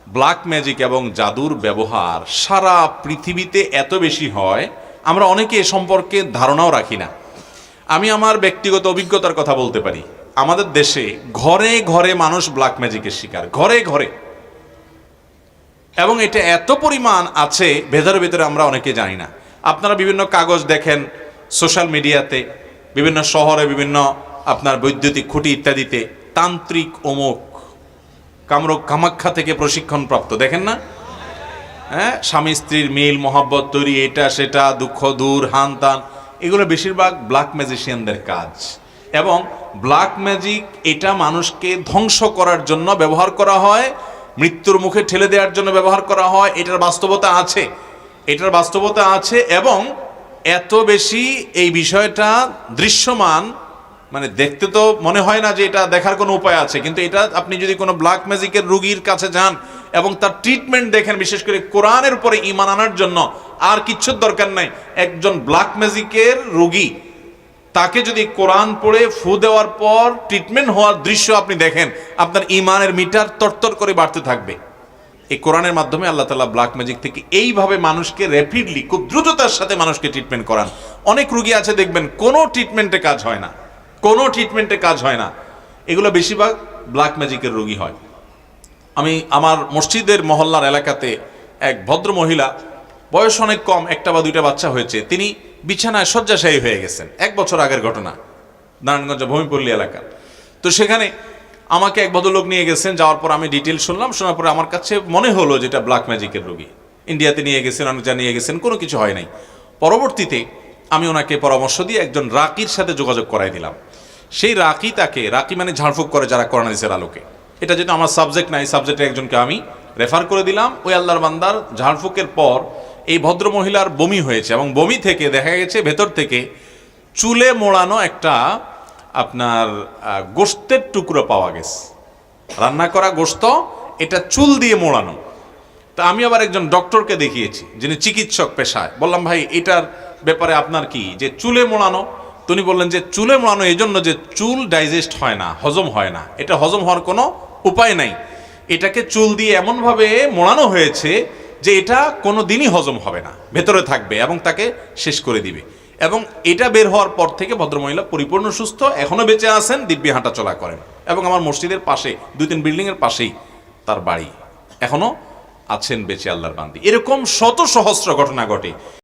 Black magic এবং জাদুর ব্যবহার সারা পৃথিবীতে এত বেশি হয়, আমরা অনেকে এ সম্পর্কে ধারণাও রাখি না। আমি আমার ব্যক্তিগত অভিজ্ঞতার কথা বলতে পারি। আমাদের দেশে ঘরে ঘরে মানুষ ব্ল্যাক ম্যাজিকের শিকার, ঘরে ঘরে, এবং এটা এত পরিমাণ আছে ভেতরে ভেতরে আমরা অনেকে জানি না। আপনারা বিভিন্ন কাগজ দেখেন, সোশ্যাল মিডিয়াতে, বিভিন্ন শহরে, বিভিন্ন আপনার বৈদ্যুতিক খুঁটি ইত্যাদিতে তান্ত্রিক অমুক কামাখ্যা থেকে প্রশিক্ষণপ্রাপ্ত, দেখেন না? হ্যাঁ, স্বামী স্ত্রীর মিল মহব্বত তৈরি, এটা সেটা, দুঃখ দূর, হান তান, এগুলো বেশিরভাগ ব্ল্যাক ম্যাজিশিয়ানদের কাজ। এবং ব্ল্যাক ম্যাজিক এটা মানুষকে ধ্বংস করার জন্য ব্যবহার করা হয়, মৃত্যুর মুখে ঠেলে দেওয়ার জন্য ব্যবহার করা হয়। এটার বাস্তবতা আছে, এটার বাস্তবতা আছে। এবং এত বেশি এই বিষয়টা দৃশ্যমান, মানে দেখতে তো মনে হয় না যে এটা দেখার কোনো উপায় আছে, কিন্তু এটা আপনি যদি কোনো ব্ল্যাক ম্যাজিকের রুগীর কাছে যান এবং তার ট্রিটমেন্ট দেখেন, বিশেষ করে কোরআনের উপরে ঈমান আনার জন্য আর কিচ্ছুর দরকার নাই। একজন ব্ল্যাক ম্যাজিকের রুগী, তাকে যদি কোরআন পড়ে ফু দেওয়ার পর ট্রিটমেন্ট হওয়ার দৃশ্য আপনি দেখেন, আপনার ঈমানের মিটার তরতর করে বাড়তে থাকবে। এই কোরআনের মাধ্যমে আল্লাহ তাআলা ব্ল্যাক ম্যাজিক থেকে এইভাবে মানুষকে র্যাপিডলি, খুব দ্রুততার সাথে মানুষকে ট্রিটমেন্ট করান। অনেক রুগী আছে দেখবেন কোনো ট্রিটমেন্টে কাজ হয় না, কোনো ট্রিটমেন্টে কাজ হয় না। এগুলো বেশিরভাগ ব্ল্যাক ম্যাজিকের রোগী হয়। আমি আমার মসজিদের মহল্লার এলাকাতে এক ভদ্র মহিলা, বয়স অনেক কম, একটা বা দুইটা বাচ্চা হয়েছে, তিনি বিছানায় শয্যাশায়ী হয়ে গেছেন। 1 বছর আগের ঘটনা, নারায়ণগঞ্জ ভূমিপল্লী এলাকা। তো সেখানে আমাকে এক ভদ্রলোক নিয়ে গেছেন, যাওয়ার পর আমি ডিটেল শুনলাম। শোনার পরে আমার কাছে মনে হলো যেটা ব্ল্যাক ম্যাজিকের রোগী। ইন্ডিয়াতে নিয়ে গেছেন, অনেক জায়গায় নিয়ে গেছেন, কোনো কিছু হয় নাই। পরবর্তীতে আমি ওনাকে পরামর্শ দিয়ে একজন রাকির সাথে যোগাযোগ করাই দিলাম। সেই রাকি মানে ঝাড়ফুঁক করে যারা কোরআন হাদিসের আলোকে, এটা যেটা আমার সাবজেক্ট নাই, সাবজেক্টের একজনকে আমি রেফার করে দিলাম। ওই আল্লাহর বান্দার ঝাড়ফুঁকের পর এই ভদ্র মহিলার বমি হয়েছে, এবং বমি থেকে দেখা গেছে ভেতর থেকে চুলে মোড়ানো একটা আপনার গোশতের টুকরো পাওয়া গেছে, রান্না করা গোশত, এটা চুল দিয়ে মোড়ানো। তা আমি আবার একজন ডক্টরকে দেখিয়েছি, যিনি চিকিৎসক পেশায়। বললাম, ভাই এটার ব্যাপারে আপনার কি, যে চুলে মোড়ানো? তিনি বললেন যে চুলে মোড়ানো এই জন্য যে চুল ডাইজেস্ট হয় না, হজম হয় না, এটা হজম হওয়ার কোনো উপায় নাই। এটাকে চুল দিয়ে এমনভাবে মোড়ানো হয়েছে যে এটা কোনো দিনই হজম হবে না, ভেতরে থাকবে এবং তাকে শেষ করে দিবে। এবং এটা বের হওয়ার পর থেকে ভদ্রমহিলা পরিপূর্ণ সুস্থ, এখনো বেঁচে আছেন, দিব্যি হাঁটা চলা করেন। এবং আমার মসজিদের পাশে 2-3 বিল্ডিংয়ের পাশেই তার বাড়ি, এখনো আছেন বেঁচে আল্লাহর বান্দি। এরকম শত সহস্র ঘটনা ঘটে।